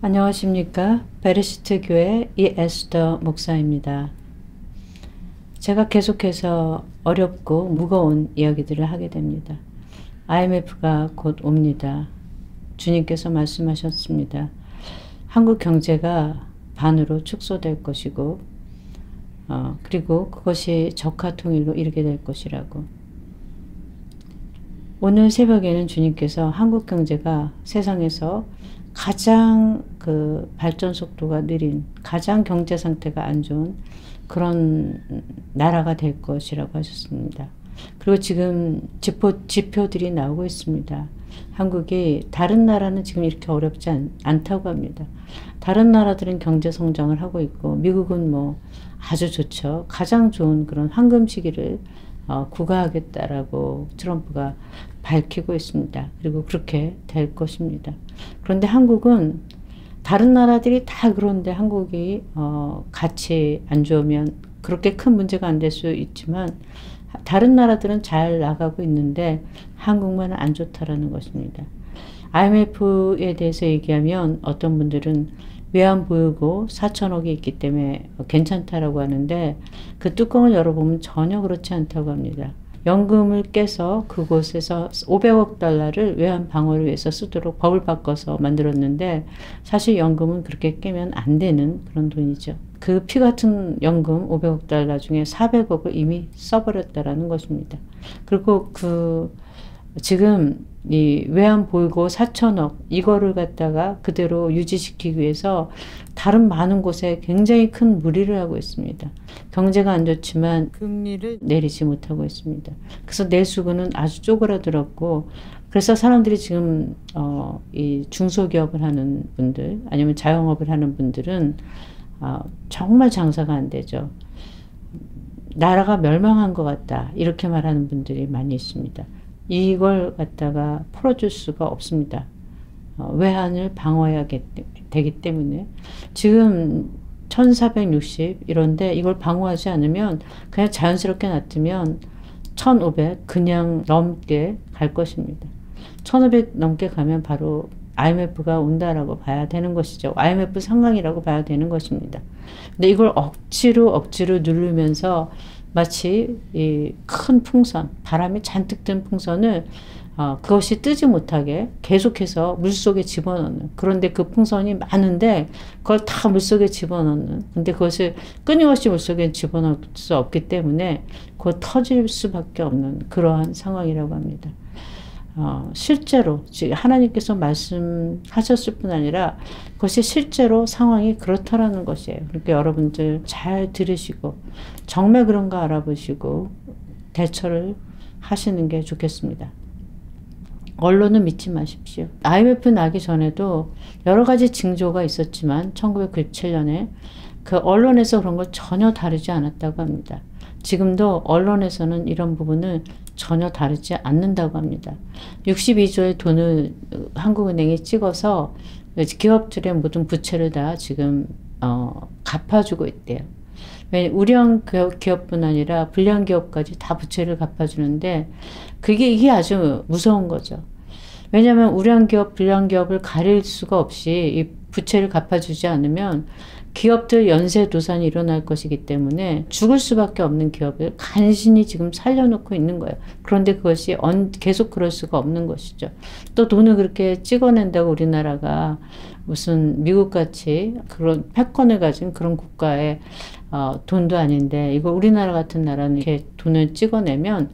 안녕하십니까. 베르시트 교회 이에스더 목사입니다. 제가 계속해서 어렵고 무거운 이야기들을 하게 됩니다. IMF가 곧 옵니다. 주님께서 말씀하셨습니다. 한국 경제가 반으로 축소될 것이고 그리고 그것이 적화 통일로 이르게 될 것이라고. 오늘 새벽에는 주님께서 한국 경제가 세상에서 가장 발전 속도가 느린, 가장 경제 상태가 안 좋은 그런 나라가 될 것이라고 하셨습니다. 그리고 지금 지표들이 나오고 있습니다. 한국이 다른 나라는 지금 이렇게 어렵지 않다고 합니다. 다른 나라들은 경제 성장을 하고 있고 미국은 뭐 아주 좋죠. 가장 좋은 그런 황금 시기를 구가하겠다라고 트럼프가 밝히고 있습니다. 그리고 그렇게 될 것입니다. 그런데 한국은 다른 나라들이 다 그런데 한국이 같이 안 좋으면 그렇게 큰 문제가 안 될 수 있지만 다른 나라들은 잘 나가고 있는데 한국만 안 좋다라는 것입니다. IMF에 대해서 얘기하면 어떤 분들은 외환보유고 4천억이 있기 때문에 괜찮다라고 하는데 그 뚜껑을 열어보면 전혀 그렇지 않다고 합니다. 연금을 깨서 그곳에서 500억 달러를 외환 방어를 위해서 쓰도록 법을 바꿔서 만들었는데 사실 연금은 그렇게 깨면 안 되는 그런 돈이죠. 그 피 같은 연금 500억 달러 중에 400억을 이미 써버렸다라는 것입니다. 그리고 지금 이 외환 보유고 4천억 이거를 갖다가 그대로 유지시키기 위해서 다른 많은 곳에 굉장히 큰 무리를 하고 있습니다. 경제가 안 좋지만 금리를 내리지 못하고 있습니다. 그래서 내수구는 아주 쪼그라들었고 그래서 사람들이 지금 이 중소기업을 하는 분들 아니면 자영업을 하는 분들은 정말 장사가 안 되죠. 나라가 멸망한 것 같다 이렇게 말하는 분들이 많이 있습니다. 이걸 갖다가 풀어줄 수가 없습니다. 외환을 방어해야 되기 때문에 지금 1460 이런데 이걸 방어하지 않으면 그냥 자연스럽게 놔두면 1500 그냥 넘게 갈 것입니다. 1500 넘게 가면 바로 IMF가 온다라고 봐야 되는 것이죠. IMF 상황이라고 봐야 되는 것입니다. 근데 이걸 억지로 누르면서 마치 이 큰 풍선, 바람이 잔뜩 든 풍선을 그것이 뜨지 못하게 계속해서 물속에 집어넣는, 그런데 그 풍선이 많은데 그걸 다 물속에 집어넣는, 근데 그것을 끊임없이 물속에 집어넣을 수 없기 때문에 그거 터질 수밖에 없는 그러한 상황이라고 합니다. 실제로 하나님께서 말씀하셨을 뿐 아니라 그것이 실제로 상황이 그렇다라는 것이에요. 그러니까 여러분들 잘 들으시고 정말 그런가 알아보시고 대처를 하시는 게 좋겠습니다. 언론은 믿지 마십시오. IMF 나기 전에도 여러 가지 징조가 있었지만 1997년에 그 언론에서 그런 걸 전혀 다루지 않았다고 합니다. 지금도 언론에서는 이런 부분을 전혀 다루지 않는다고 합니다. 62조의 돈을 한국은행이 찍어서 기업들의 모든 부채를 다 지금 갚아주고 있대요. 우량 기업뿐 아니라 불량 기업까지 다 부채를 갚아주는데 이게 아주 무서운 거죠. 왜냐하면 우량 기업, 불량 기업을 가릴 수가 없이 이 부채를 갚아주지 않으면 기업들 연쇄도산이 일어날 것이기 때문에 죽을 수밖에 없는 기업을 간신히 지금 살려놓고 있는 거예요. 그런데 그것이 계속 그럴 수가 없는 것이죠. 또 돈을 그렇게 찍어낸다고 우리나라가 무슨 미국같이 그런 패권을 가진 그런 국가의 돈도 아닌데 이거 우리나라 같은 나라는 이렇게 돈을 찍어내면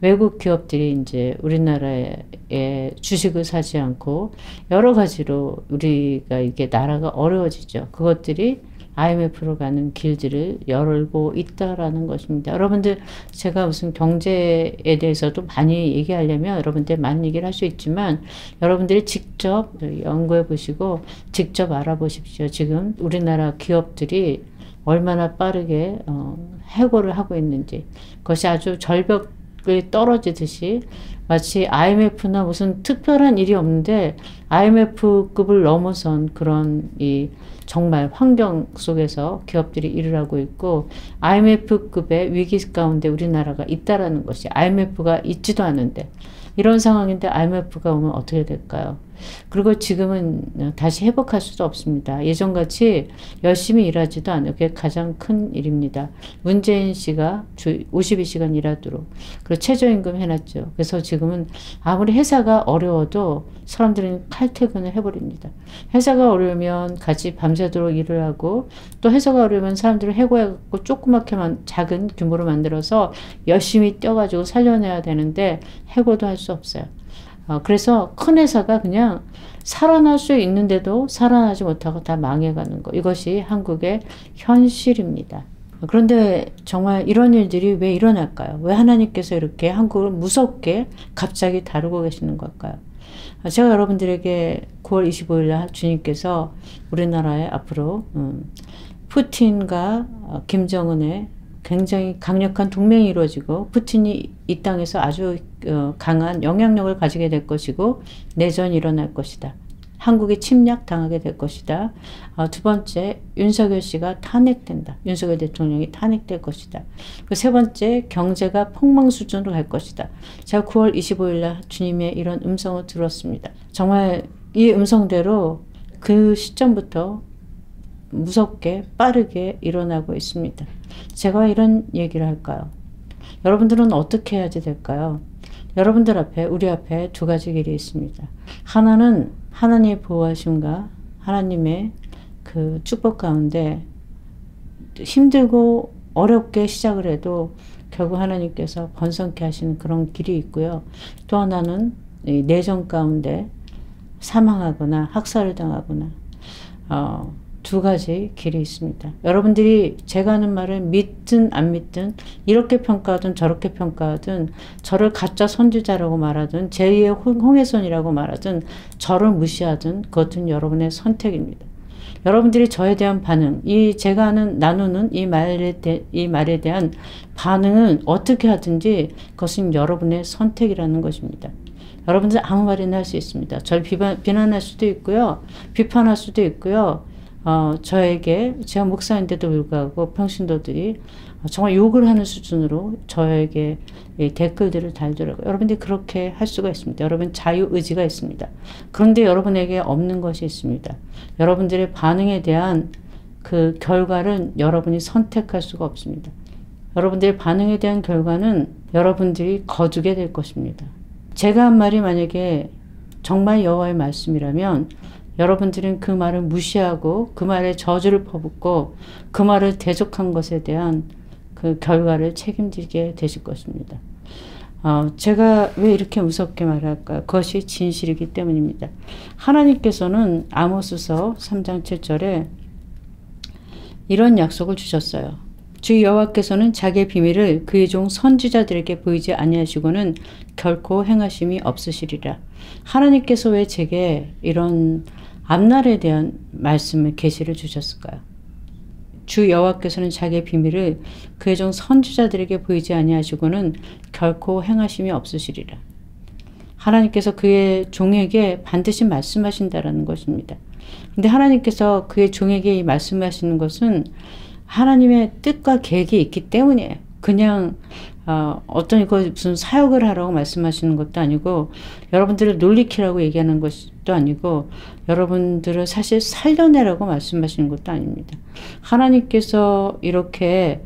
외국 기업들이 이제 우리나라의 주식을 사지 않고 여러 가지로 우리가 이게 나라가 어려워지죠. 그것들이 IMF로 가는 길들을 열고 있다라는 것입니다. 여러분들 제가 무슨 경제에 대해서도 많이 얘기하려면 여러분들 많은 얘기를 할 수 있지만 여러분들이 직접 연구해 보시고 직접 알아보십시오. 지금 우리나라 기업들이 얼마나 빠르게 해고를 하고 있는지 그것이 아주 절벽 떨어지듯이 마치 IMF나 무슨 특별한 일이 없는데 IMF급을 넘어선 그런 정말 환경 속에서 기업들이 일을 하고 있고 IMF급의 위기 가운데 우리나라가 있다라는 것이 IMF가 있지도 않은데 이런 상황인데 IMF가 오면 어떻게 될까요? 그리고 지금은 다시 회복할 수도 없습니다. 예전같이 열심히 일하지도 않아요. 그게 가장 큰 일입니다. 문재인 씨가 주 52시간 일하도록 그리고 최저임금 해놨죠. 그래서 지금은 아무리 회사가 어려워도 사람들은 칼퇴근을 해버립니다. 회사가 어려우면 같이 밤새도록 일을 하고 또 회사가 어려우면 사람들을 해고해갖고 조그맣게만 작은 규모로 만들어서 열심히 뛰어가지고 살려내야 되는데 해고도 할 수 없어요. 그래서 큰 회사가 그냥 살아날 수 있는데도 살아나지 못하고 다 망해가는 거. 이것이 한국의 현실입니다. 그런데 정말 이런 일들이 왜 일어날까요? 왜 하나님께서 이렇게 한국을 무섭게 갑자기 다루고 계시는 걸까요? 제가 여러분들에게 9월 25일 날 주님께서 우리나라에 앞으로 푸틴과 김정은의 굉장히 강력한 동맹이 이루어지고 푸틴이 이 땅에서 아주 강한 영향력을 가지게 될 것이고 내전이 일어날 것이다. 한국이 침략당하게 될 것이다. 두 번째, 윤석열 씨가 탄핵된다. 윤석열 대통령이 탄핵될 것이다. 세 번째, 경제가 폭망 수준으로 갈 것이다. 제가 9월 25일 날 주님의 이런 음성을 들었습니다. 정말 이 음성대로 그 시점부터 무섭게 빠르게 일어나고 있습니다. 제가 왜 이런 얘기를 할까요? 여러분들은 어떻게 해야지 될까요? 여러분들 앞에, 우리 앞에 두 가지 길이 있습니다. 하나는 하나님의 보호하심과 하나님의 그 축복 가운데 힘들고 어렵게 시작을 해도 결국 하나님께서 번성케 하시는 그런 길이 있고요. 또 하나는 내전 가운데 사망하거나 학살을 당하거나 두 가지 길이 있습니다. 여러분들이 제가 하는 말을 믿든 안 믿든 이렇게 평가하든 저렇게 평가하든 저를 가짜 선지자라고 말하든 제2의 홍해선이라고 말하든 저를 무시하든 그것은 여러분의 선택입니다. 여러분들이 저에 대한 반응, 제가 나누는 이 말에 대한 반응은 어떻게 하든지 그것은 여러분의 선택이라는 것입니다. 여러분들 아무 말이나 할 수 있습니다. 저를 비난할 수도 있고요. 비판할 수도 있고요. 저에게 제가 목사인데도 불구하고 평신도들이 정말 욕을 하는 수준으로 저에게 댓글들을 달더라고요. 여러분들이 그렇게 할 수가 있습니다. 여러분 자유의지가 있습니다. 그런데 여러분에게 없는 것이 있습니다. 여러분들의 반응에 대한 그 결과를 여러분이 선택할 수가 없습니다. 여러분들의 반응에 대한 결과는 여러분들이 거두게 될 것입니다. 제가 한 말이 만약에 정말 여호와의 말씀이라면 여러분들은 그 말을 무시하고 그 말에 저주를 퍼붓고 그 말을 대적한 것에 대한 그 결과를 책임지게 되실 것입니다. 제가 왜 이렇게 무섭게 말할까요? 그것이 진실이기 때문입니다. 하나님께서는 아모스서 3장 7절에 이런 약속을 주셨어요. 주 여호와께서는 자기의 비밀을 그의 종 선지자들에게 보이지 아니하시고는 결코 행하심이 없으시리라. 하나님께서 왜 제게 이런 앞날에 대한 말씀을 계시를 주셨을까요? 주 여호와께서는 자기의 비밀을 그의 종 선지자들에게 보이지 아니하시고는 결코 행하심이 없으시리라. 하나님께서 그의 종에게 반드시 말씀하신다라는 것입니다. 근데 하나님께서 그의 종에게 이 말씀하시는 것은 하나님의 뜻과 계획이 있기 때문이에요. 그냥 어떤 이거 무슨 사역을 하라고 말씀하시는 것도 아니고 여러분들을 놀리키라고 얘기하는 것도 아니고 여러분들을 사실 살려내라고 말씀하시는 것도 아닙니다. 하나님께서 이렇게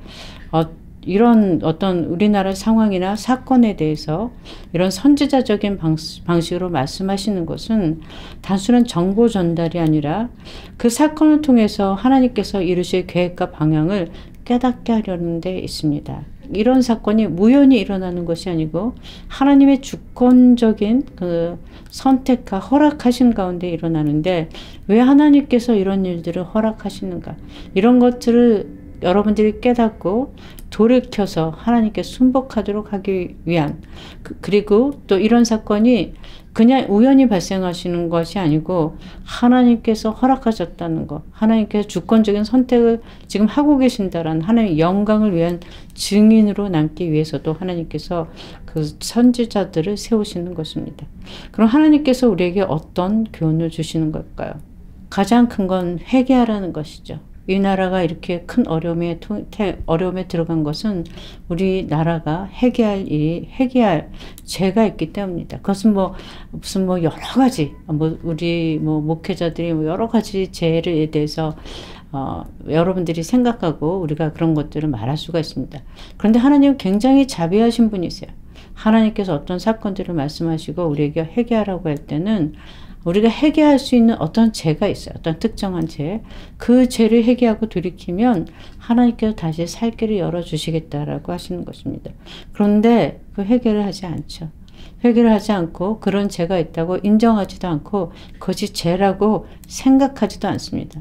이런 어떤 우리나라 상황이나 사건에 대해서 이런 선지자적인 방식으로 말씀하시는 것은 단순한 정보 전달이 아니라 그 사건을 통해서 하나님께서 이루실 계획과 방향을 깨닫게 하려는 데 있습니다. 이런 사건이 우연히 일어나는 것이 아니고 하나님의 주권적인 그 선택과 허락하신 가운데 일어나는데 왜 하나님께서 이런 일들을 허락하시는가? 이런 것들을 여러분들이 깨닫고 돌이켜서 하나님께 순복하도록 하기 위한 그리고 또 이런 사건이 그냥 우연히 발생하시는 것이 아니고 하나님께서 허락하셨다는 것, 하나님께서 주권적인 선택을 지금 하고 계신다라는 하나님의 영광을 위한 증인으로 남기 위해서도 하나님께서 그 선지자들을 세우시는 것입니다. 그럼 하나님께서 우리에게 어떤 교훈을 주시는 걸까요? 가장 큰 건 회개하라는 것이죠. 이 나라가 이렇게 큰 어려움에 들어간 것은 우리나라가 회개할 죄가 있기 때문입니다. 그것은 무슨 여러 가지, 우리 목회자들이 여러 가지 죄에 대해서 여러분들이 생각하고 우리가 그런 것들을 말할 수가 있습니다. 그런데 하나님은 굉장히 자비하신 분이세요. 하나님께서 어떤 사건들을 말씀하시고 우리에게 회개하라고 할 때는 우리가 회개할 수 있는 어떤 죄가 있어요. 어떤 특정한 죄. 그 죄를 회개하고 돌이키면 하나님께서 다시 살 길을 열어주시겠다라고 하시는 것입니다. 그런데 그 회개를 하지 않죠. 회개를 하지 않고 그런 죄가 있다고 인정하지도 않고 그것이 죄라고 생각하지도 않습니다.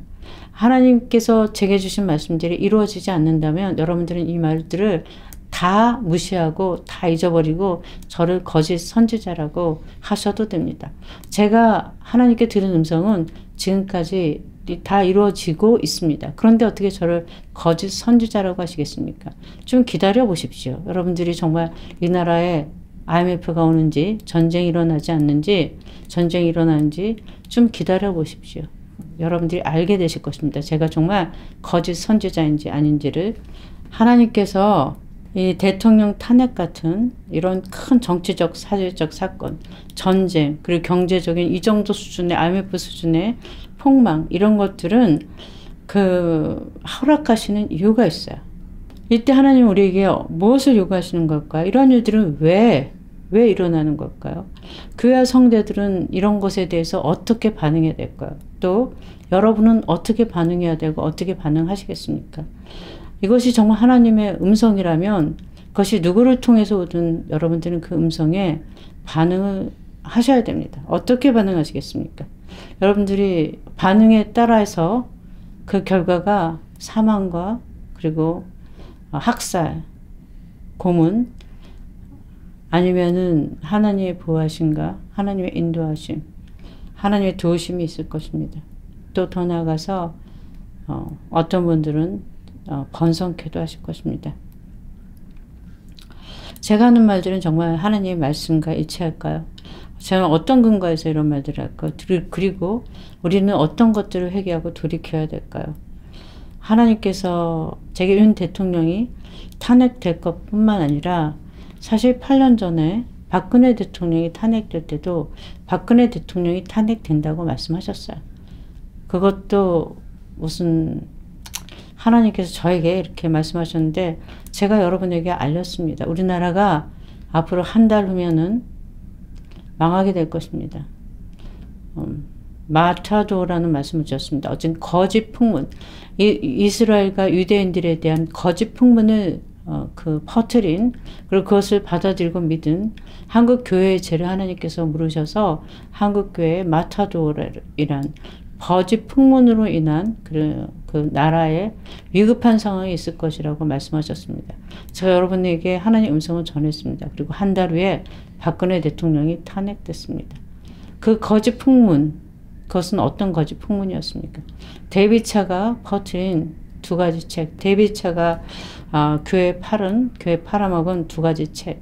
하나님께서 제게 주신 말씀들이 이루어지지 않는다면 여러분들은 이 말들을 다 무시하고 다 잊어버리고 저를 거짓 선지자라고 하셔도 됩니다. 제가 하나님께 들은 음성은 지금까지 다 이루어지고 있습니다. 그런데 어떻게 저를 거짓 선지자라고 하시겠습니까? 좀 기다려 보십시오. 여러분들이 정말 이 나라에 IMF가 오는지 전쟁이 일어나는지 좀 기다려 보십시오. 여러분들이 알게 되실 것입니다. 제가 정말 거짓 선지자인지 아닌지를. 하나님께서 이 대통령 탄핵 같은 이런 큰 정치적 사회적 사건, 전쟁, 그리고 경제적인 이 정도 수준의 IMF 수준의 폭망, 이런 것들은 허락하시는 이유가 있어요. 이때 하나님 우리에게 무엇을 요구하시는 걸까요? 이런 일들은 왜 일어나는 걸까요? 교회 성대들은 이런 것에 대해서 어떻게 반응해야 될까요? 또 여러분은 어떻게 반응해야 되고 어떻게 반응하시겠습니까? 이것이 정말 하나님의 음성이라면 그것이 누구를 통해서 오든 여러분들은 그 음성에 반응을 하셔야 됩니다. 어떻게 반응하시겠습니까? 여러분들이 반응에 따라서 그 결과가 사망과 그리고 학살, 고문, 아니면은 하나님의 보호하심과 하나님의 인도하심, 하나님의 도우심이 있을 것입니다. 또 더 나아가서 어떤 분들은 번성케도 하실 것입니다. 제가 하는 말들은 정말 하나님의 말씀과 일치할까요? 저는 어떤 근거에서 이런 말들을 할까요? 그리고 우리는 어떤 것들을 회개하고 돌이켜야 될까요? 하나님께서 제게 윤 대통령이 탄핵될 것뿐만 아니라 사실 8년 전에 박근혜 대통령이 탄핵될 때도 박근혜 대통령이 탄핵된다고 말씀하셨어요. 그것도 무슨 하나님께서 저에게 이렇게 말씀하셨는데 제가 여러분에게 알렸습니다. 우리나라가 앞으로 한 달 후면은 망하게 될 것입니다. 마타도라는 말씀을 주셨습니다. 어쨌든 거짓 풍문, 이스라엘과 유대인들에 대한 거짓 풍문을 퍼뜨린, 그리고 그것을 받아들이고 믿은 한국 교회의 죄를 하나님께서 물으셔서 한국 교회의 마타도이란 거짓 풍문으로 인한 그 나라에 위급한 상황이 있을 것이라고 말씀하셨습니다. 제가 여러분에게 하나님의 음성을 전했습니다. 그리고 한 달 후에 박근혜 대통령이 탄핵됐습니다. 그 거짓 풍문, 그것은 어떤 거짓 풍문이었습니까? 데이빗 차가 퍼뜨린 두 가지 책, 데이빗 차가 교회 팔아먹은 두 가지 책,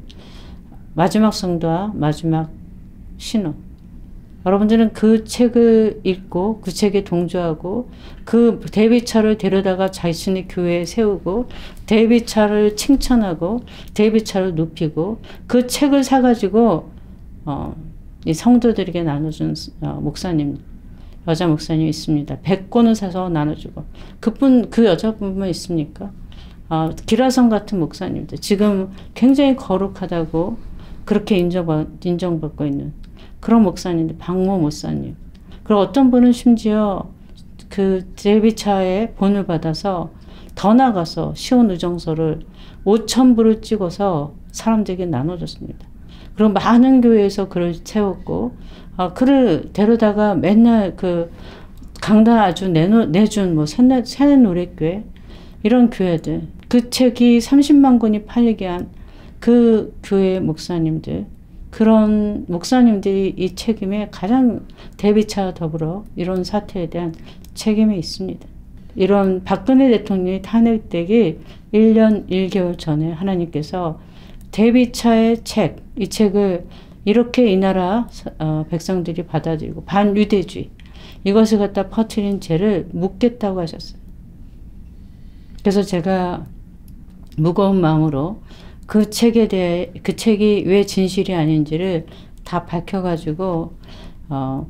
마지막 성도와 마지막 신호. 여러분들은 그 책을 읽고 그 책에 동조하고 그 데이빗 차를 데려다가 자신의 교회에 세우고 데이빗 차를 칭찬하고 데이빗 차를 높이고 그 책을 사가지고 이 성도들에게 나눠준 목사님, 여자 목사님이 있습니다. 100권을 사서 나눠주고 그 여자분만 있습니까? 기라성 같은 목사님들, 지금 굉장히 거룩하다고 그렇게 인정받고 있는 그런 목사님들, 박모 목사님. 그리고 어떤 분은 심지어 그 데이빗 차의 본을 받아서 더 나가서 시온의정서를 5,000부를 찍어서 사람들에게 나눠줬습니다. 그리고 많은 교회에서 그를 채웠고, 그를 데려다가 맨날 그 강단 아주 내준 새내노래교회, 이런 교회들, 그 책이 30만 권이 팔리게 한 그 교회 목사님들, 그런 목사님들이 이 책임에 가장 데이빗 차와 더불어 이런 사태에 대한 책임이 있습니다. 이런 박근혜 대통령이 탄핵되기 1년 1개월 전에 하나님께서 데이빗 차의 책, 이 책을 이렇게 이 나라 백성들이 받아들이고 반유대주의, 이것을 갖다 퍼뜨린 죄를 묻겠다고 하셨어요. 그래서 제가 무거운 마음으로 그 책에 대해, 그 책이 왜 진실이 아닌지를 다 밝혀가지고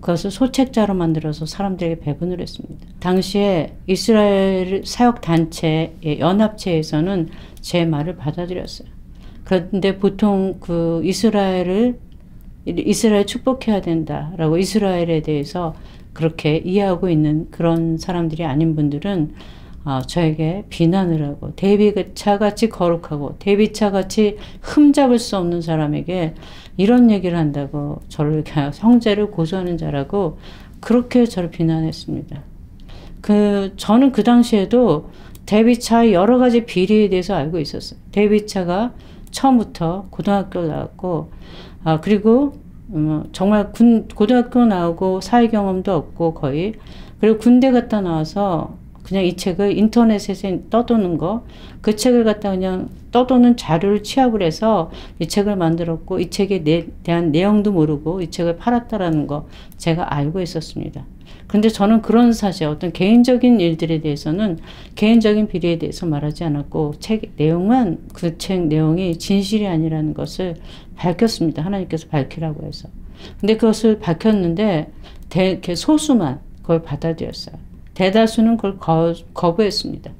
그것을 소책자로 만들어서 사람들에게 배분을 했습니다. 당시에 이스라엘 사역단체의 연합체에서는 제 말을 받아들였어요. 그런데 보통 그 이스라엘 축복해야 된다라고 이스라엘에 대해서 그렇게 이해하고 있는 그런 사람들이 아닌 분들은 저에게 비난을 하고, 데이비차같이 거룩하고 데이비차같이 흠잡을 수 없는 사람에게 이런 얘기를 한다고 저를 형제를 고소하는 자라고 그렇게 저를 비난했습니다. 저는 그 당시에도 데이비차의 여러 가지 비리에 대해서 알고 있었어요. 데이비차가 처음부터 고등학교를 나왔고, 그리고 정말 고등학교 나오고 사회 경험도 없고 거의, 그리고 군대 갔다 나와서 그냥 이 책을 인터넷에서 떠도는 거, 그 책을 갖다 그냥 떠도는 자료를 취합을 해서 이 책을 만들었고, 이 책에 대한 내용도 모르고 이 책을 팔았다라는 거 제가 알고 있었습니다. 그런데 저는 그런 사실, 어떤 개인적인 일들에 대해서는, 개인적인 비리에 대해서 말하지 않았고, 책 내용만, 그 책 내용이 진실이 아니라는 것을 밝혔습니다. 하나님께서 밝히라고 해서. 근데 그것을 밝혔는데 소수만 그걸 받아들였어요. 대다수는 그걸 거부했습니다.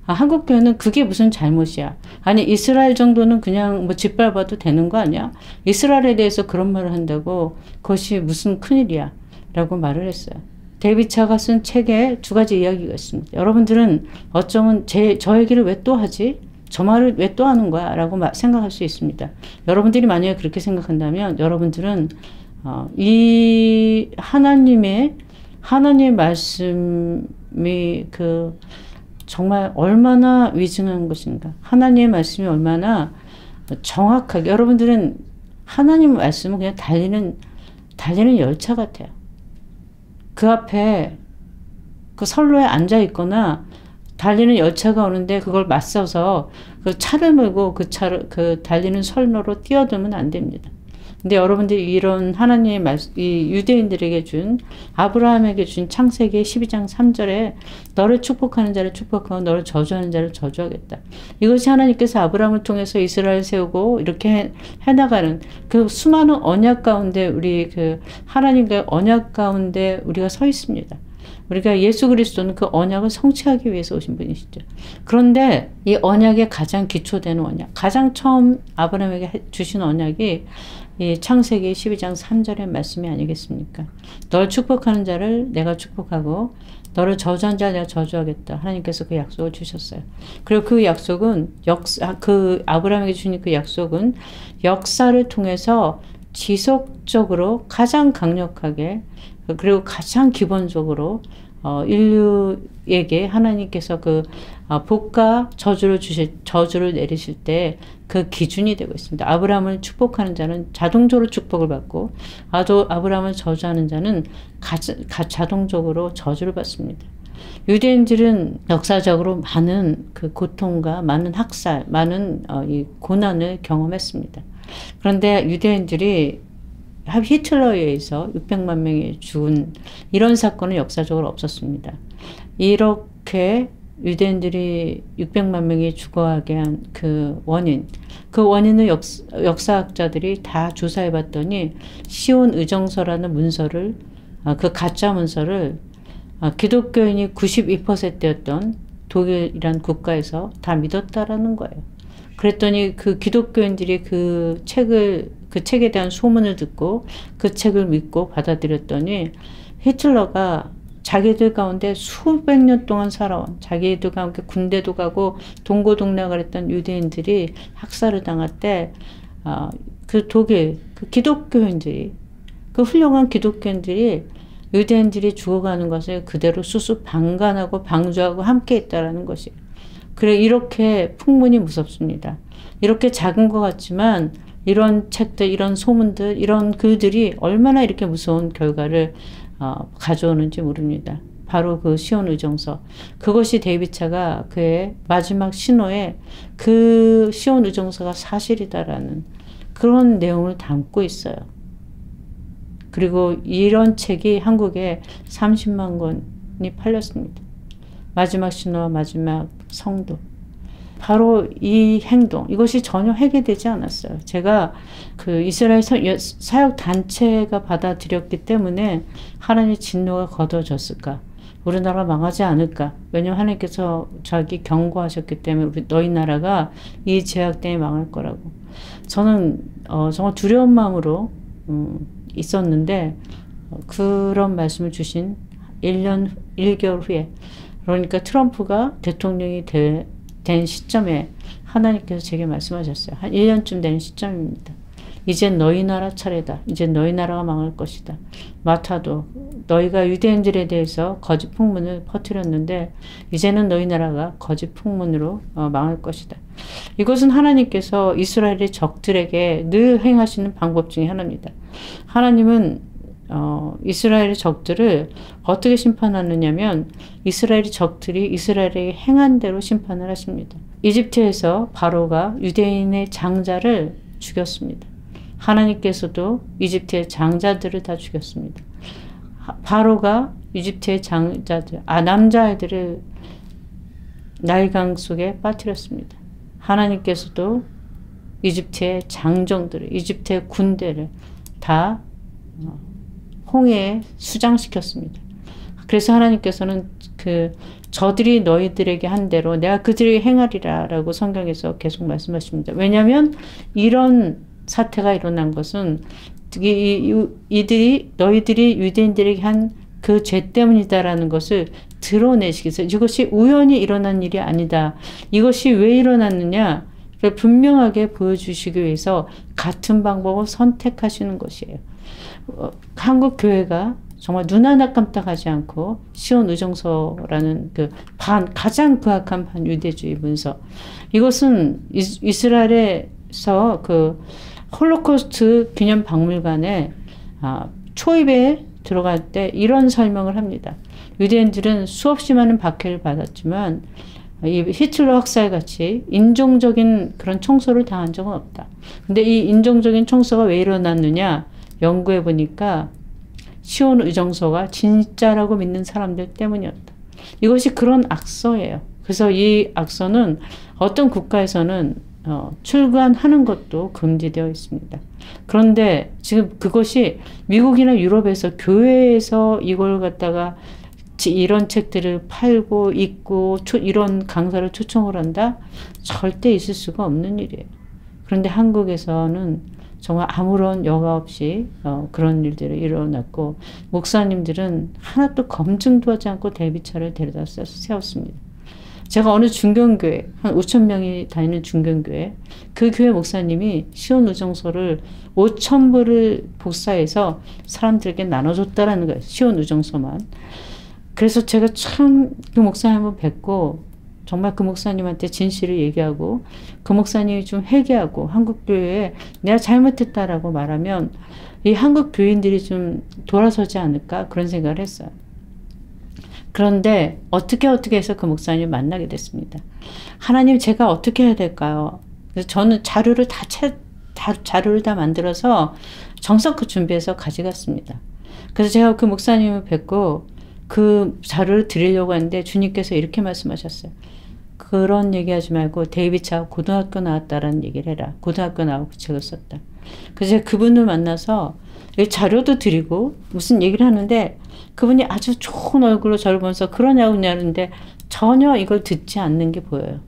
한국 교회는 그게 무슨 잘못이야. 아니 이스라엘 정도는 그냥 뭐 짓밟아도 되는 거 아니야. 이스라엘에 대해서 그런 말을 한다고 그것이 무슨 큰일이야 라고 말을 했어요. 데이비차가 쓴 책에 두 가지 이야기가 있습니다. 여러분들은 어쩌면 저 얘기를 왜 또 하지? 저 말을 왜 또 하는 거야? 라고 생각할 수 있습니다. 여러분들이 만약에 그렇게 생각한다면 여러분들은 이 하나님의 말씀이 정말 얼마나 위중한 것인가. 하나님의 말씀이 얼마나 정확하게, 여러분들은 하나님 말씀은 그냥 달리는 열차 같아요. 그 앞에 그 선로에 앉아 있거나 달리는 열차가 오는데 그걸 맞서서 그 차를 몰고 그 달리는 선로로 뛰어들면 안 됩니다. 근데 여러분들이 이런 하나님의 말씀, 이 유대인들에게 준, 아브라함에게 준 창세기 12장 3절에 너를 축복하는 자를 축복하고 너를 저주하는 자를 저주하겠다. 이것이 하나님께서 아브라함을 통해서 이스라엘 세우고 이렇게 해나가는 그 수많은 언약 가운데, 우리 그 하나님과의 언약 가운데 우리가 서 있습니다. 우리가 예수 그리스도는 그 언약을 성취하기 위해서 오신 분이시죠. 그런데 이 언약의 가장 기초되는 언약, 가장 처음 아브라함에게 주신 언약이 이 창세기 12장 3절의 말씀이 아니겠습니까? 널 축복하는 자를 내가 축복하고 너를 저주한 자를 내가 저주하겠다. 하나님께서 그 약속을 주셨어요. 그리고 그 약속은 그 아브라함에게 주신 그 약속은 역사를 통해서 지속적으로 가장 강력하게, 그리고 가장 기본적으로 인류에게 하나님께서 그 복과 저주를 내리실 때 그 기준이 되고 있습니다. 아브라함을 축복하는 자는 자동적으로 축복을 받고, 아브라함을 저주하는 자는 자동적으로 저주를 받습니다. 유대인들은 역사적으로 많은 그 고통과 많은 학살, 많은 이 고난을 경험했습니다. 그런데 유대인들이 히틀러에 의해서 600만 명이 죽은 이런 사건은 역사적으로 없었습니다. 이렇게 유대인들이 600만 명이 죽어가게 한 그 원인을 역사학자들이 다 조사해 봤더니 시온 의정서라는 문서를, 그 가짜 문서를 기독교인이 92%였던 독일이란 국가에서 다 믿었다라는 거예요. 그랬더니 그 기독교인들이 그 책에 대한 소문을 듣고 그 책을 믿고 받아들였더니 히틀러가 자기들 가운데 수백 년 동안 살아온, 자기들과 함께 군대도 가고 동고동락을 했던 유대인들이 학살을 당할 때 그 독일 그 기독교인들이, 그 훌륭한 기독교인들이 유대인들이 죽어가는 것을 그대로 수수방관하고 방조하고 함께 했다라는 것이에요. 그래, 이렇게 풍문이 무섭습니다. 이렇게 작은 것 같지만 이런 책들, 이런 소문들, 이런 글들이 얼마나 이렇게 무서운 결과를 가져오는지 모릅니다. 바로 그 시온 의정서, 그것이 데이비차가 그의 마지막 신호에 그 시온 의정서가 사실이다라는 그런 내용을 담고 있어요. 그리고 이런 책이 한국에 30만 권이 팔렸습니다. 마지막 신호와 마지막 성도. 바로 이 행동, 이것이 전혀 회개되지 않았어요. 제가 그 이스라엘 사역 단체가 받아들였기 때문에 하나님의 진노가 거둬졌을까? 우리나라 망하지 않을까? 왜냐면 하나님께서 자기 경고하셨기 때문에 너희 나라가 이 제약 때문에 망할 거라고. 저는 정말 두려운 마음으로 있었는데 그런 말씀을 주신 1년 1개월 후에, 그러니까 트럼프가 대통령이 된 시점에 하나님께서 제게 말씀하셨어요. 한 1년쯤 되는 시점입니다. 이젠 너희 나라 차례다. 이제 너희 나라가 망할 것이다. 마타도 너희가 유대인들에 대해서 거짓 풍문을 퍼뜨렸는데 이제는 너희 나라가 거짓 풍문으로 망할 것이다. 이것은 하나님께서 이스라엘의 적들에게 늘 행하시는 방법 중에 하나입니다. 하나님은 이스라엘의 적들을 어떻게 심판하느냐면 이스라엘의 적들이 이스라엘에게 행한 대로 심판을 하십니다. 이집트에서 바로가 유대인의 장자를 죽였습니다. 하나님께서도 이집트의 장자들을 다 죽였습니다. 바로가 이집트의 장자들, 남자아이들을 나일강 속에 빠뜨렸습니다. 하나님께서도 이집트의 장정들을, 이집트의 군대를 다 홍해에 수장시켰습니다. 그래서 하나님께서는 저들이 너희들에게 한 대로 내가 그들에게 행하리라 라고 성경에서 계속 말씀하십니다. 왜냐하면 이런 사태가 일어난 것은 너희들이 유대인들에게 한 그 죄 때문이다라는 것을 드러내시기 위해서, 이것이 우연히 일어난 일이 아니다. 이것이 왜 일어났느냐 분명하게 보여주시기 위해서 같은 방법을 선택하시는 것이에요. 한국 교회가 정말 눈 하나 깜짝하지 않고 시온 의정서라는 가장 부악한 반유대주의 문서, 이것은 이스라엘에서 홀로코스트 기념 박물관에 초입에 들어갈 때 이런 설명을 합니다. 유대인들은 수없이 많은 박해를 받았지만 이 히틀러 학살같이 인종적인 그런 청소를 당한 적은 없다. 근데 이 인종적인 청소가 왜 일어났느냐 연구해 보니까 시온 의정서가 진짜라고 믿는 사람들 때문이었다. 이것이 그런 악서예요. 그래서 이 악서는 어떤 국가에서는 출간하는 것도 금지되어 있습니다. 그런데 지금 그것이 미국이나 유럽에서 교회에서 이걸 갖다가 이런 책들을 팔고 읽고 이런 강사를 초청을 한다? 절대 있을 수가 없는 일이에요. 그런데 한국에서는 정말 아무런 여과 없이 그런 일들이 일어났고 목사님들은 하나도 검증도 하지 않고 대비차를 데려다 세웠습니다. 제가 어느 중견교회, 한 5,000명이 다니는 중견교회, 그 교회 목사님이 시온 의정서를 5,000부를 복사해서 사람들에게 나눠줬다라는 거예요. 시온 의정서만. 그래서 제가 참 그 목사님을 뵙고 정말 그 목사님한테 진실을 얘기하고 그 목사님이 좀 회개하고 한국 교회에 내가 잘못했다라고 말하면 이 한국 교인들이 좀 돌아서지 않을까 그런 생각을 했어요. 그런데 어떻게 해서 그 목사님을 만나게 됐습니다. 하나님 제가 어떻게 해야 될까요? 그래서 저는 자료를 다 만들어서 정성껏 준비해서 가져갔습니다. 그래서 제가 그 목사님을 뵙고 그 자료를 드리려고 하는데 주님께서 이렇게 말씀하셨어요. 그런 얘기하지 말고 데이비차 고등학교 나왔다라는 얘기를 해라. 고등학교 나오고 책을 썼다. 그래서 제가 그분을 만나서 자료도 드리고 무슨 얘기를 하는데 그분이 아주 좋은 얼굴로 저를 보면서 그러냐고 하는데 전혀 이걸 듣지 않는 게 보여요.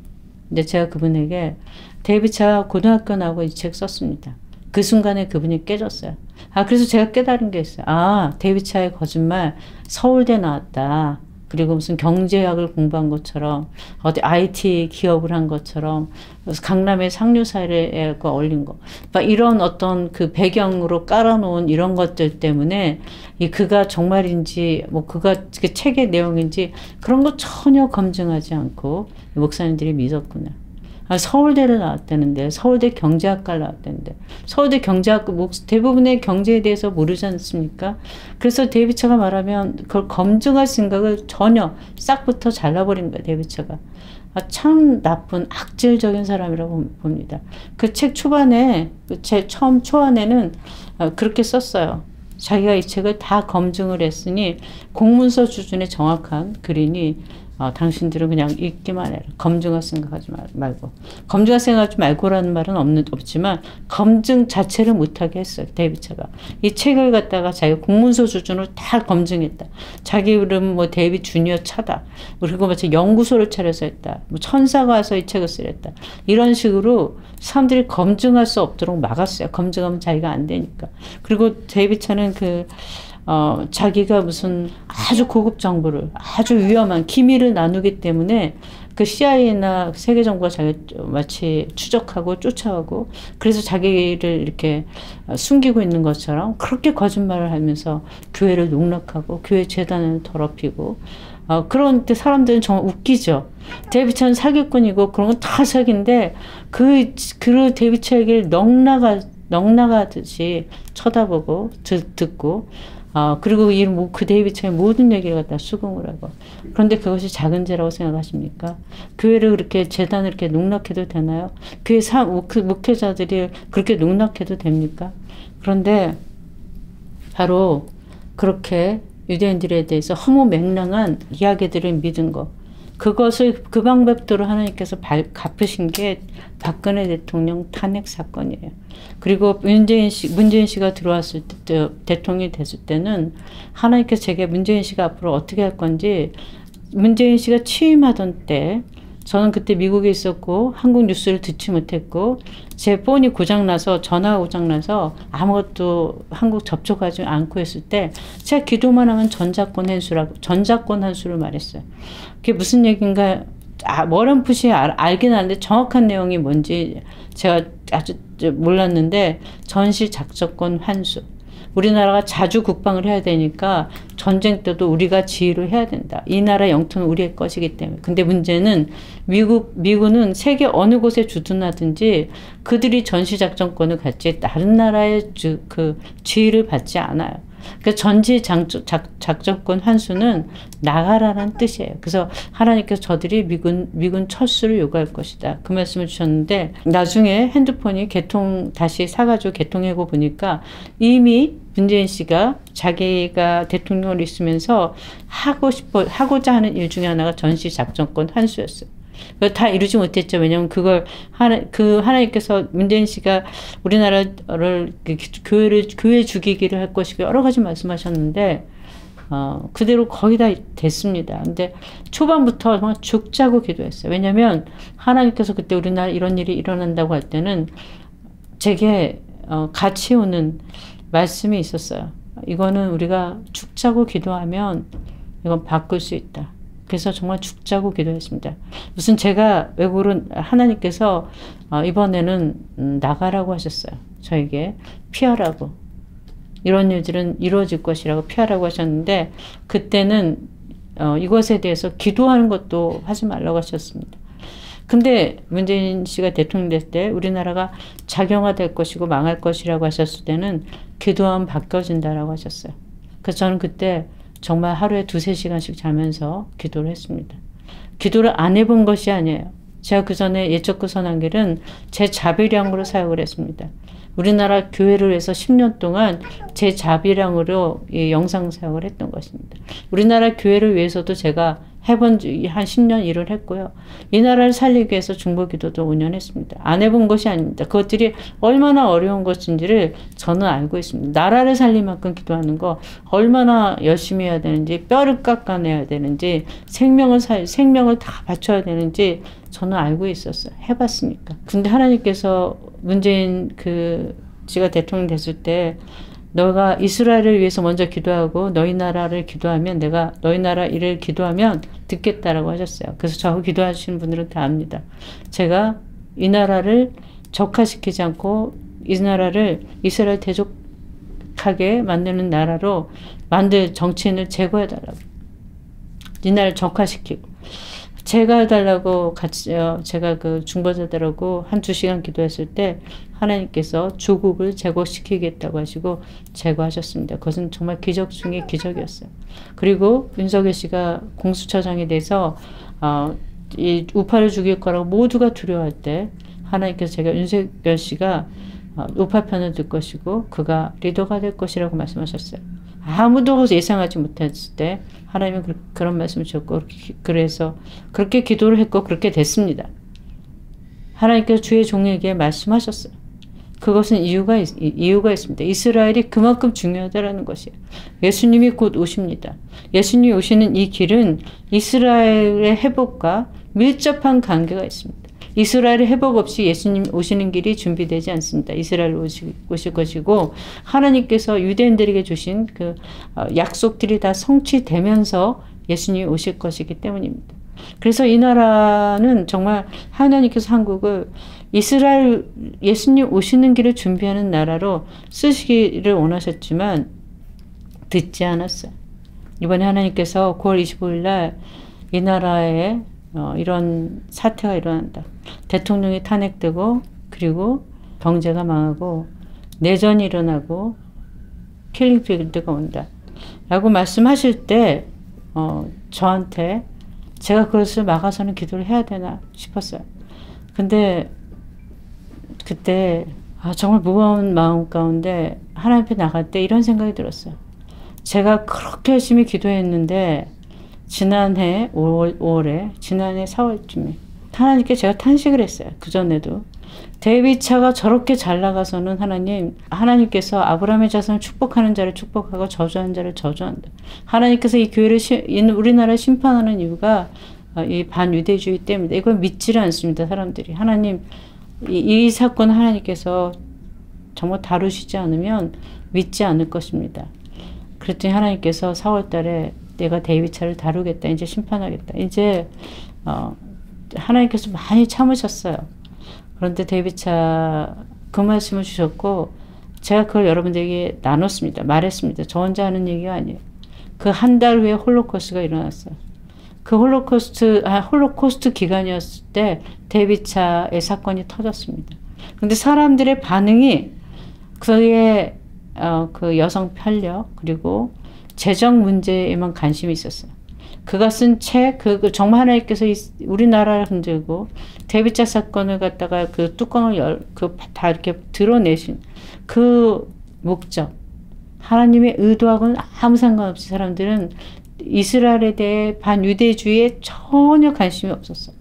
근데 제가 그분에게 데이비차 고등학교 나오고 이 책 썼습니다. 그 순간에 그분이 깨졌어요. 그래서 제가 깨달은 게 있어요. 데이비차의 거짓말, 서울대 나왔다. 그리고 무슨 경제학을 공부한 것처럼 어디 IT 기업을 한 것처럼 강남의 상류사회에 올린 거 이런 어떤 그 배경으로 깔아놓은 이런 것들 때문에 그가 정말인지 그가 그 책의 내용인지 그런 거 전혀 검증하지 않고 목사님들이 믿었구나. 서울대를 나왔다는데 서울대 경제학과를 나왔다는데 서울대 경제학과 대부분의 경제에 대해서 모르지 않습니까? 그래서 데이비차가 말하면 그걸 검증할 생각을 전혀 싹부터 잘라버린 거예요. 데이비차가. 참 나쁜 악질적인 사람이라고 봅니다. 그 책 초반에 제 처음 초안에는 그렇게 썼어요. 자기가 이 책을 다 검증을 했으니 공문서 수준의 정확한 글이니 당신들은 그냥 읽기만 해라. 검증할 생각하지 말고. 검증할 생각하지 말고라는 말은 없지만 검증 자체를 못하게 했어요. 데이비차가. 이 책을 갖다가 자기 공문서 수준으로 다 검증했다. 자기 이름 뭐 데이비 주니어 차다. 그리고 마치 연구소를 차려서 했다. 뭐 천사가 와서 이 책을 쓰랬다. 이런 식으로 사람들이 검증할 수 없도록 막았어요. 검증하면 자기가 안 되니까. 그리고 데이비차는 자기가 무슨 아주 고급 정보를 아주 위험한 기밀을 나누기 때문에 그 CIA나 세계 정부가 자기 마치 추적하고 쫓아가고 그래서 자기를 이렇게 숨기고 있는 것처럼 그렇게 거짓말을 하면서 교회를 농락하고 교회 재단을 더럽히고 그런데 사람들은 정말 웃기죠. 데이비차는 사기꾼이고 그런 건 다 사기인데 그 데이비차에게 넉나가듯이 쳐다보고 듣고 그리고 그 데이비차의 모든 얘기를 갖다 수긍을 하고. 그런데 그것이 작은 죄라고 생각하십니까? 교회를 그렇게 재단을 이렇게 농락해도 되나요? 교회 목회자들이 그렇게 농락해도 됩니까? 그런데 바로 그렇게 유대인들에 대해서 허무맹랑한 이야기들을 믿은 것. 그것을 그 방법대로 하나님께서 갚으신 게 박근혜 대통령 탄핵 사건이에요. 그리고 문재인 씨가 들어왔을 때 대통령이 됐을 때는 하나님께서 제게 문재인 씨가 앞으로 어떻게 할 건지 문재인 씨가 취임하던 때 저는 그때 미국에 있었고 한국 뉴스를 듣지 못했고 제 폰이 고장나서 전화가 고장나서 아무것도 한국 접촉하지 않고 했을 때 제가 기도만 하면 전작권 한수를 말했어요. 그게 무슨 얘기인가 어렴풋이 알긴 하는데 정확한 내용이 뭔지 제가 아주 몰랐는데 전시 작전권 환수. 우리나라가 자주 국방을 해야 되니까 전쟁 때도 우리가 지휘를 해야 된다. 이 나라 영토는 우리의 것이기 때문에. 근데 문제는 미군은 세계 어느 곳에 주둔하든지 그들이 전시작전권을 갖지 다른 나라의 지휘를 받지 않아요. 그 전지 작전권 환수는 나가라는 뜻이에요. 그래서 하나님께서 저들이 미군 철수를 요구할 것이다. 그 말씀을 주셨는데 나중에 핸드폰이 다시 사가지고 개통하고 보니까 이미 문재인 씨가 자기가 대통령을 있으면서 하고자 하는 일 중에 하나가 전시 작전권 환수였어요. 그걸 다 이루지 못했죠. 왜냐하면 그걸 하나님께서 문재인 씨가 우리나라를 교회 죽이기를 할 것이고 여러 가지 말씀하셨는데 그대로 거의 다 됐습니다. 근데 초반부터 정말 죽자고 기도했어요. 왜냐하면 하나님께서 그때 우리나라 이런 일이 일어난다고 할 때는 제게 같이 오는 말씀이 있었어요. 이거는 우리가 죽자고 기도하면 이건 바꿀 수 있다. 그래서 정말 죽자고 기도했습니다. 무슨 제가 외국으로 하나님께서 이번에는 나가라고 하셨어요. 저에게 피하라고. 이런 일들은 이루어질 것이라고 피하라고 하셨는데 그때는 이것에 대해서 기도하는 것도 하지 말라고 하셨습니다. 근데 문재인 씨가 대통령 됐을 때 우리나라가 작용화될 것이고 망할 것이라고 하셨을 때는 기도하면 바뀌어진다라고 하셨어요. 그래서 저는 그때 정말 하루에 2-3시간씩 자면서 기도를 했습니다. 기도를 안 해본 것이 아니에요. 제가 그 전에 예적구 선한길은 제 자비량으로 사역을 했습니다. 우리나라 교회를 위해서 10년 동안 제 자비량으로 이 영상 사역을 했던 것입니다. 우리나라 교회를 위해서도 제가 해본 한 10년 일을 했고요. 이 나라를 살리기 위해서 중보기도도 5년 했습니다. 안 해본 것이 아닙니다. 그것들이 얼마나 어려운 것인지를 저는 알고 있습니다. 나라를 살릴 만큼 기도하는 거 얼마나 열심히 해야 되는지 뼈를 깎아내야 되는지 생명을 다 바쳐야 되는지 저는 알고 있었어요. 해봤으니까. 근데 하나님께서 문재인 씨가 대통령 됐을 때 너가 이스라엘을 위해서 먼저 기도하고 너희 나라를 기도하면 내가 너희 나라 일을 기도하면 듣겠다라고 하셨어요. 그래서 저하고 기도하시는 분들은 다 압니다. 제가 이 나라를 적화시키지 않고 이 나라를 이스라엘 대적하게 만드는 나라로 만들 정치인을 제거해달라고. 이 나라를 적화시키고. 제거해달라고 제가 그 중보자들하고 1-2시간 기도했을 때 하나님께서 조국을 제거시키겠다고 하시고 제거하셨습니다. 그것은 정말 기적 중에 기적이었어요. 그리고 윤석열 씨가 공수처장에 대해서 이 우파를 죽일 거라고 모두가 두려워할 때 하나님께서 제가 윤석열 씨가 우파 편을 들 것이고 그가 리더가 될 것이라고 말씀하셨어요. 아무도 예상하지 못했을 때 하나님은 그런 말씀을 주셨고, 그래서 그렇게 기도를 했고 그렇게 됐습니다. 하나님께서 주의 종에게 말씀하셨어요. 그것은 이유가 있습니다. 이스라엘이 그만큼 중요하다는 것이에요. 예수님이 곧 오십니다. 예수님이 오시는 이 길은 이스라엘의 회복과 밀접한 관계가 있습니다. 이스라엘의 회복 없이 예수님 오시는 길이 준비되지 않습니다. 이스라엘 오실 것이고, 하나님께서 유대인들에게 주신 그 약속들이 다 성취되면서 예수님이 오실 것이기 때문입니다. 그래서 이 나라는 정말 하나님께서 한국을 이스라엘 예수님 오시는 길을 준비하는 나라로 쓰시기를 원하셨지만 듣지 않았어요. 이번에 하나님께서 9월 25일 날 이 나라에 이런 사태가 일어난다. 대통령이 탄핵되고, 그리고 경제가 망하고, 내전이 일어나고, 킬링필드가 온다 라고 말씀하실 때 저한테 제가 그것을 막아서는 기도를 해야 되나 싶었어요. 근데 그때 정말 무거운 마음 가운데 하나님 앞에 나갈 때 이런 생각이 들었어요. 제가 그렇게 열심히 기도했는데 지난해 5월에 지난해 4월쯤에 하나님께 제가 탄식을 했어요. 그전에도 데이비차가 저렇게 잘 나가서는 하나님께서 아브라함의 자손을 축복하는 자를 축복하고 저주하는 자를 저주한다. 하나님께서 이 교회를 우리나라를 심판하는 이유가 이 반유대주의 때문에 이걸 믿지를 않습니다. 사람들이. 하나님 이 사건 하나님께서 정말 다루시지 않으면 믿지 않을 것입니다. 그랬더니 하나님께서 4월 달에 내가 데이비차를 다루겠다. 이제 심판하겠다. 이제 하나님께서 많이 참으셨어요. 그런데 데이비차 그 말씀을 주셨고 제가 그걸 여러분들에게 나눴습니다. 말했습니다. 저 혼자 하는 얘기가 아니에요. 그 한 달 후에 홀로코스트가 일어났어요. 그 홀로코스트 기간이었을 때 데이비차의 사건이 터졌습니다. 근데 사람들의 반응이 그의 그 여성 편력 그리고 재정 문제에만 관심이 있었어요. 그가 쓴 책, 정말 하나님께서 우리나라를 흔들고 데이비차 사건을 갖다가 그 뚜껑을 다 이렇게 드러내신 그 목적, 하나님의 의도하고는 아무 상관없이 사람들은 이스라엘에 대해 반유대주의에 전혀 관심이 없었어요.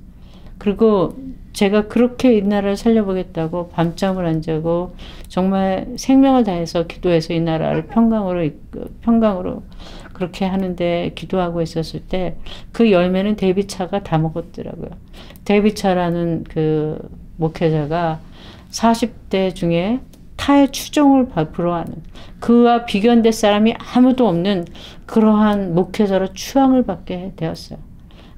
그리고 제가 그렇게 이 나라를 살려보겠다고 밤잠을 안 자고 정말 생명을 다해서 기도해서 이 나라를 평강으로 그렇게 하는데 기도하고 있었을 때 그 열매는 데이비차가 다 먹었더라고요. 데이비차라는 그 목회자가 40대 중에 타의 추종을 불허하는 그와 비견될 사람이 아무도 없는 그러한 목회자로 추앙을 받게 되었어요.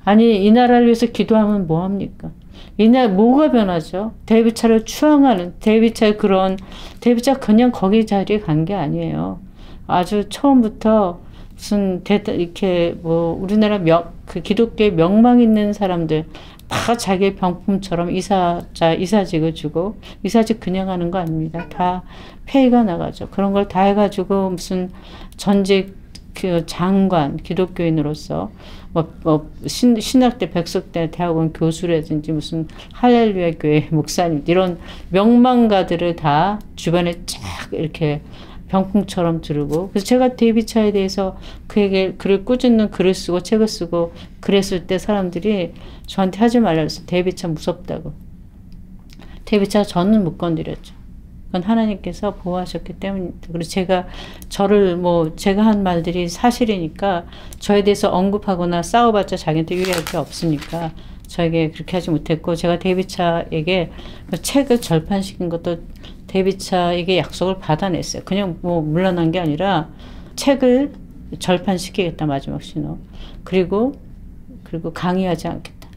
아니 이 나라를 위해서 기도하면 뭐합니까? 이 나라 뭐가 변하죠? 데이비차를 추앙하는 데이비차가 그냥 거기 자리에 간 게 아니에요. 아주 처음부터 무슨 이렇게 뭐 우리나라 그 기독교에 명망 있는 사람들 다 자기의 병품처럼 이사직을 주고 이사직 그냥 하는 거 아닙니다. 다 페이가 나가죠. 그런 걸 다 해가지고 무슨 전직 그 장관 기독교인으로서 신학대 백석대 대학원 교수라든지 무슨 할렐루야 교회 목사님 이런 명망가들을 다 주변에 쫙 이렇게 병풍처럼 두르고 그래서 제가 데이비차에 대해서 그에게 글을 쓰고 책을 쓰고 그랬을 때 사람들이 저한테 하지 말라 그랬어요. 데이비차 무섭다고. 데이비차 저는 못 건드렸죠. 그건 하나님께서 보호하셨기 때문입니다. 그리고 제가 제가 한 말들이 사실이니까 저에 대해서 언급하거나 싸워봤자 자기한테 유리할 게 없으니까 저에게 그렇게 하지 못했고 제가 데이비차에게 책을 절판시킨 것도 데이비차에게 약속을 받아냈어요. 그냥 물러난 게 아니라 책을 절판시키겠다 마지막 신호. 그리고 강의하지 않겠다.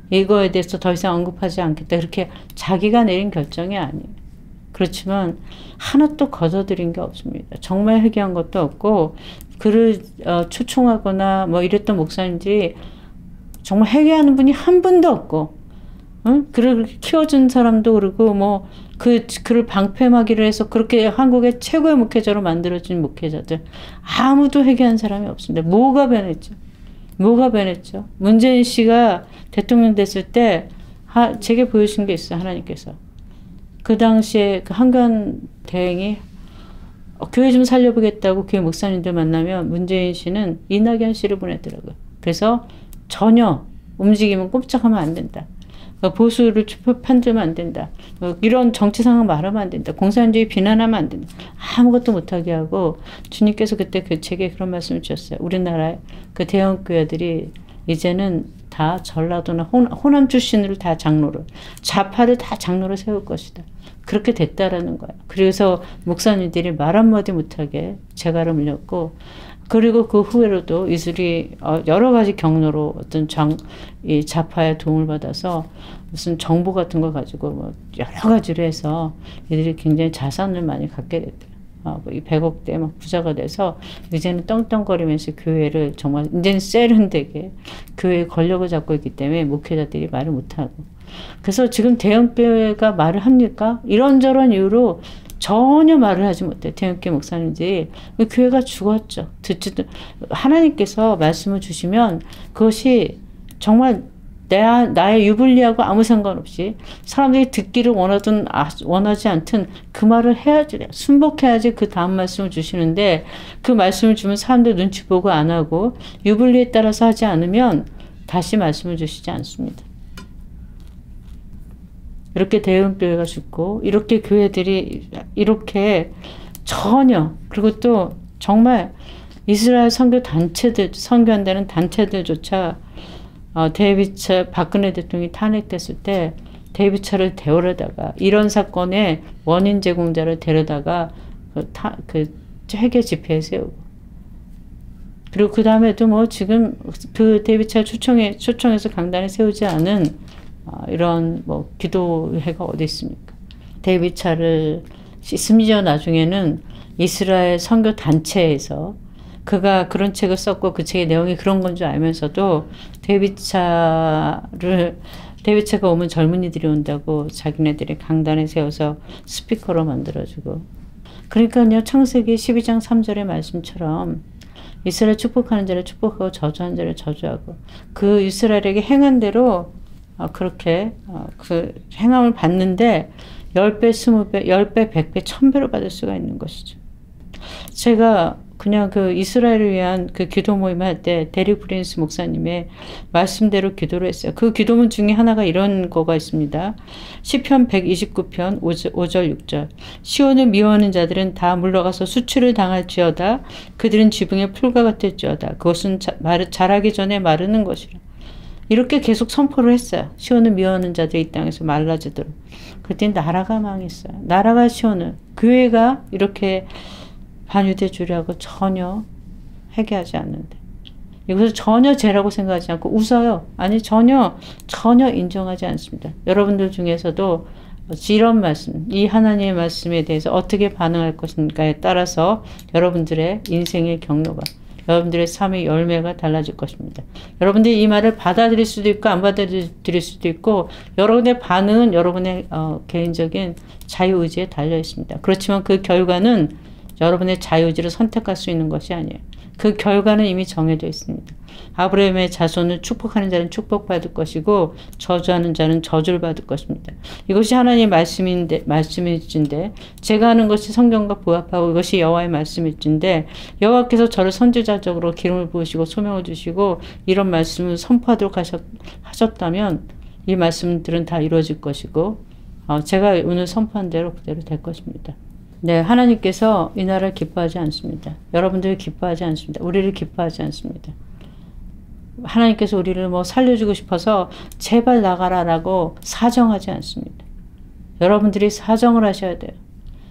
이거에 대해서 더 이상 언급하지 않겠다. 그렇게 자기가 내린 결정이 아니에요. 그렇지만 하나도 거둬들인 게 없습니다. 정말 회개한 것도 없고 그를 초청하거나 이랬던 목사님들이 정말 회개하는 분이 한 분도 없고 그를 키워준 사람도 그러고 그를 방패막이를 해서 그렇게 한국의 최고의 목회자로 만들어진 목회자들 아무도 회개한 사람이 없습니다. 뭐가 변했죠? 문재인 씨가 대통령 됐을 때 제게 보여준 게 있어요. 하나님께서. 그 당시에 그 한강 대행이 교회 좀 살려보겠다고 교회 목사님들 만나면 문재인 씨는 이낙연 씨를 보내더라고요. 그래서 전혀 움직이면 꼼짝하면 안 된다. 보수를 편들면 안 된다. 이런 정치 상황 말하면 안 된다. 공산주의 비난하면 안 된다. 아무것도 못하게 하고 주님께서 그때 그 책에 그런 말씀을 주셨어요. 우리나라의 그 대형 교회들이 이제는 다 전라도나 호남 출신을 다 장로를, 좌파를 다 장로를 세울 것이다. 그렇게 됐다라는 거야. 그래서 목사님들이 말 한마디 못하게 재갈을 물렸고, 그리고 그 후에로도 이슬이 여러 가지 경로로 어떤 이 좌파의 도움을 받아서 무슨 정보 같은 거 가지고 뭐 여러 가지로 해서 이들이 굉장히 자산을 많이 갖게 됐대요. 이 100억대 막 부자가 돼서 이제는 떵떵거리면서 교회를 정말 이제는 세련되게 교회의 권력을 잡고 있기 때문에 목회자들이 말을 못하고. 그래서 지금 대형교회가 말을 합니까? 이런저런 이유로 전혀 말을 하지 못해요. 대형교회 목사님들이. 교회가 죽었죠. 듣지도. 하나님께서 말씀을 주시면 그것이 정말 나의 유불리하고 아무 상관없이 사람들이 듣기를 원하든 원하지 않든 그 말을 해야지, 순복해야지 그 다음 말씀을 주시는데, 그 말씀을 주면 사람들 눈치 보고 안 하고 유불리에 따라서 하지 않으면 다시 말씀을 주시지 않습니다. 이렇게 대형교회가 죽고, 이렇게 교회들이 이렇게 전혀, 그리고 또 정말 이스라엘 선교한다는 단체들조차 박근혜 대통령이 탄핵됐을 때 데이비차를 데려다가 이런 사건의 원인 제공자를 데려다가 그 회개 집회에 세우고, 그리고 그 다음에도 뭐 지금 그 데이비차를 초청해서 강단에 세우지 않은 이런 뭐 기도회가 어디 있습니까? 데이비차를 심지어 나중에는 이스라엘 선교 단체에서 그가 그런 책을 썼고 그 책의 내용이 그런 건 줄 알면서도 데이비차가 오면 젊은이들이 온다고 자기네들이 강단에 세워서 스피커로 만들어주고. 그러니까요, 창세기 12장 3절의 말씀처럼 이스라엘 축복하는 자를 축복하고 저주하는 자를 저주하고, 그 이스라엘에게 행한 대로 그렇게 그 행함을 받는데 10배, 20배, 10배, 100배, 1000배로 받을 수가 있는 것이죠. 제가 그냥 그 이스라엘을 위한 그 기도 모임 할 때 데릭 프린스 목사님의 말씀대로 기도를 했어요. 그 기도문 중에 하나가 이런 거가 있습니다. 시편 129편 5절 6절. 시온을 미워하는 자들은 다 물러가서 수치를 당할지어다. 그들은 지붕의 풀과 같을지어다. 그것은 자라기 전에 마르는 것이라. 이렇게 계속 선포를 했어요. 시온을 미워하는 자들이 이 땅에서 말라지도록. 그때 나라가 망했어요. 나라가 시온을, 교회가 이렇게 반유대 주려고 전혀 회개하지 않는데, 이것을 전혀 죄라고 생각하지 않고 웃어요. 아니, 전혀 인정하지 않습니다. 여러분들 중에서도 이런 말씀, 이 하나님의 말씀에 대해서 어떻게 반응할 것인가에 따라서 여러분들의 인생의 경로가, 여러분들의 삶의 열매가 달라질 것입니다. 여러분들이 이 말을 받아들일 수도 있고 안 받아들일 수도 있고, 여러분의 반응은 여러분의 개인적인 자유의지에 달려 있습니다. 그렇지만 그 결과는 여러분의 자유의지를 선택할 수 있는 것이 아니에요. 그 결과는 이미 정해져 있습니다. 아브라함의 자손을 축복하는 자는 축복받을 것이고 저주하는 자는 저주를 받을 것입니다. 이것이 하나님의 말씀일진데 제가 하는 것이 성경과 부합하고 이것이 여호와의 말씀일진데, 여호와께서 저를 선지자적으로 기름을 부으시고 소명을 주시고 이런 말씀을 선포하도록 하셨다면 이 말씀들은 다 이루어질 것이고 제가 오늘 선포한 대로 그대로 될 것입니다. 네, 하나님께서 이 나라를 기뻐하지 않습니다. 여러분들을 기뻐하지 않습니다. 우리를 기뻐하지 않습니다. 하나님께서 우리를 뭐 살려주고 싶어서 제발 나가라라고 사정하지 않습니다. 여러분들이 사정을 하셔야 돼요.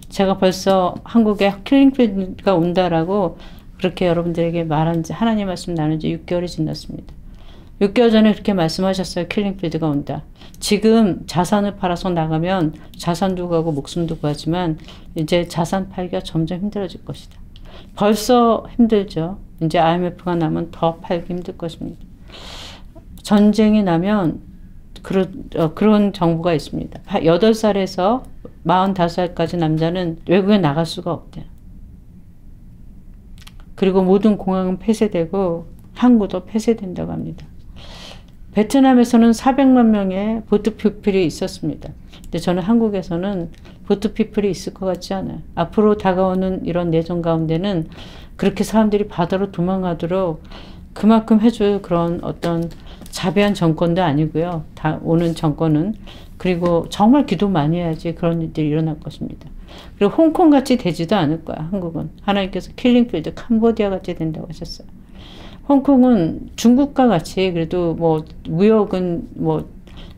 제가 벌써 한국에 킬링필드가 온다라고 그렇게 여러분들에게 말한 지, 하나님 말씀 나눈 지 6개월이 지났습니다. 6개월 전에 그렇게 말씀하셨어요. 킬링필드가 온다. 지금 자산을 팔아서 나가면 자산도 구하고 목숨도 구하지만 이제 자산 팔기가 점점 힘들어질 것이다. 벌써 힘들죠. 이제 IMF가 나면 더 팔기 힘들 것입니다. 전쟁이 나면 그런 정보가 있습니다. 8살에서 45살까지 남자는 외국에 나갈 수가 없대요. 그리고 모든 공항은 폐쇄되고 항구도 폐쇄된다고 합니다. 베트남에서는 400만 명의 보트 피플이 있었습니다. 근데 저는 한국에서는 보트피플이 있을 것 같지 않아요. 앞으로 다가오는 이런 내전 가운데는 그렇게 사람들이 바다로 도망가도록 그만큼 해줄 그런 어떤 자비한 정권도 아니고요. 다 오는 정권은. 그리고 정말 기도 많이 해야지 그런 일들이 일어날 것입니다. 그리고 홍콩 같이 되지도 않을 거야. 한국은. 하나님께서 킬링필드 캄보디아 같이 된다고 하셨어요. 홍콩은 중국과 같이 그래도 뭐 무역은 뭐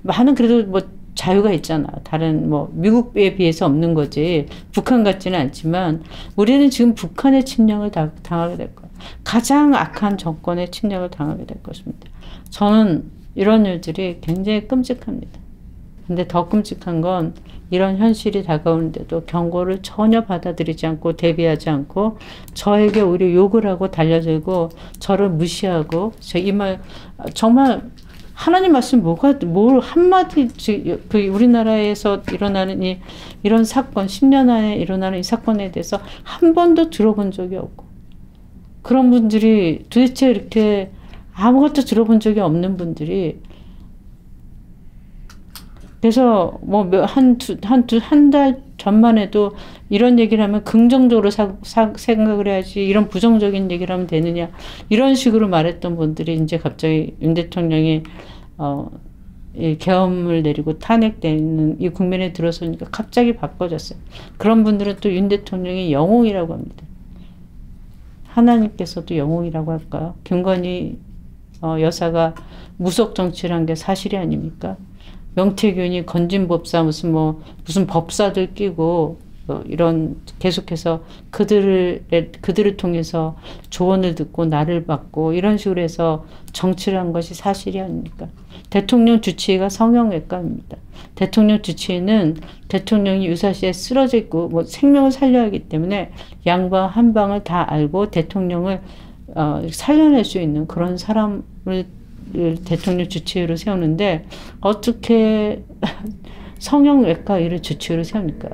많은 그래도 뭐 자유가 있잖아. 다른 뭐 미국에 비해서 없는 거지. 북한 같지는 않지만 우리는 지금 북한의 침략을 당하게 될 거야. 가장 악한 정권의 침략을 당하게 될 것입니다. 저는 이런 일들이 굉장히 끔찍합니다. 근데 더 끔찍한 건 이런 현실이 다가오는데도 경고를 전혀 받아들이지 않고 대비하지 않고 저에게 오히려 욕을 하고 달려들고 저를 무시하고 이 말 정말 하나님 말씀 뭘 한마디 그 우리나라에서 일어나는 이런 사건 10년 안에 일어나는 이 사건에 대해서 한 번도 들어본 적이 없고 그런 분들이 도대체 이렇게 아무것도 들어본 적이 없는 분들이 그래서 뭐 한 달 전만 해도 이런 얘기를 하면 긍정적으로 생각을 해야지 이런 부정적인 얘기를 하면 되느냐 이런 식으로 말했던 분들이 이제 갑자기 윤 대통령이 이 계엄을 내리고 탄핵되는 이 국면에 들어서니까 갑자기 바꿔졌어요. 그런 분들은 또 윤 대통령이 영웅이라고 합니다. 하나님께서도 영웅이라고 할까요? 김건희 여사가 무속 정치를 한 게 사실이 아닙니까? 명태균이 건진법사 무슨 법사들 끼고 이런 계속해서 그들을 통해서 조언을 듣고 나를 받고 이런 식으로 해서 정치를 한 것이 사실이 아닙니까? 대통령 주치의가 성형외과입니다. 대통령 주치의는 대통령이 유사시에 쓰러져 있고 뭐 생명을 살려야 하기 때문에 양방 한방을 다 알고 대통령을 살려낼 수 있는 그런 사람을 대통령 주치의로 세우는데 어떻게 성형외과 의를 주치의로 세웁니까?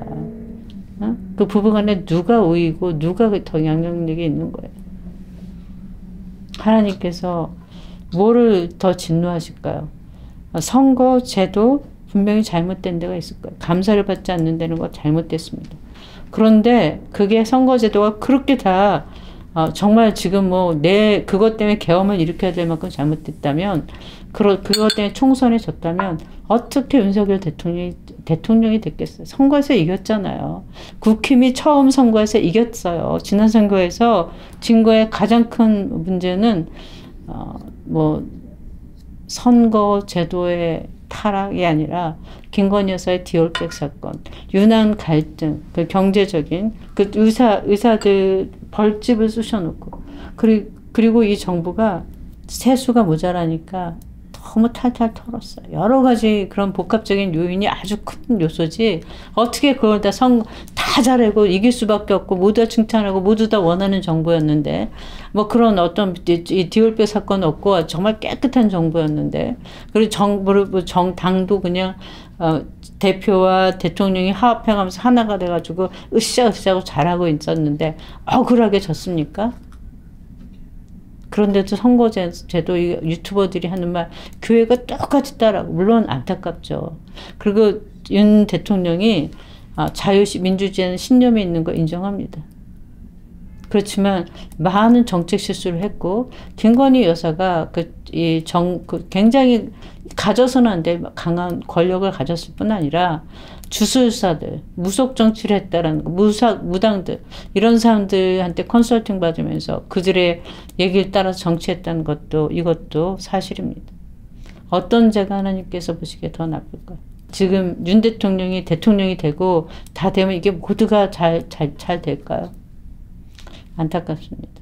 그 부부간에 누가 우위고 누가 더 영향력이 있는 거예요. 하나님께서 뭐를 더 진노하실까요? 선거 제도 분명히 잘못된 데가 있을 거예요. 감사를 받지 않는다는 거 잘못됐습니다. 그런데 그게 선거 제도가 그렇게 다 정말 지금 그것 때문에 계엄을 일으켜야 될 만큼 잘못됐다면, 그것 때문에 총선에 졌다면, 어떻게 윤석열 대통령이 됐겠어요? 선거에서 이겼잖아요. 국힘이 처음 선거에서 이겼어요. 지난 선거에서 진 거의 가장 큰 문제는, 선거 제도의 타락이 아니라, 김건희 여사의 디올백 사건, 유난 갈등, 그 경제적인, 그 의사들 벌집을 쑤셔놓고, 그리고 이 정부가 세수가 모자라니까 너무 탈탈 털었어요. 여러 가지 그런 복합적인 요인이 아주 큰 요소지, 어떻게 그걸 다 잘하고 이길 수밖에 없고, 모두 다 칭찬하고, 모두 다 원하는 정부였는데, 그런 어떤, 이 디올백 사건 없고, 정말 깨끗한 정부였는데, 그리고 당도 그냥, 대표와 대통령이 화합해가면서 하나가 돼가지고, 으쌰으쌰하고 잘하고 있었는데, 억울하게 졌습니까? 그런데도 선거제도 유튜버들이 하는 말 교회가 똑같이 따라하고, 물론 안타깝죠. 그리고 윤 대통령이 민주주의에는 신념이 있는 거 인정합니다. 그렇지만 많은 정책 실수를 했고, 김건희 여사가 굉장히 가져서는 안 될 강한 권력을 가졌을 뿐 아니라 주술사들, 무속 정치를 했다라는 거, 무당들, 이런 사람들한테 컨설팅 받으면서 그들의 얘기를 따라서 정치했다는 이것도 사실입니다. 어떤 죄가 하나님께서 보시기에 더 나쁠까요? 지금 윤 대통령이 대통령이 되고 다 되면 이게 모두가 잘 될까요? 안타깝습니다.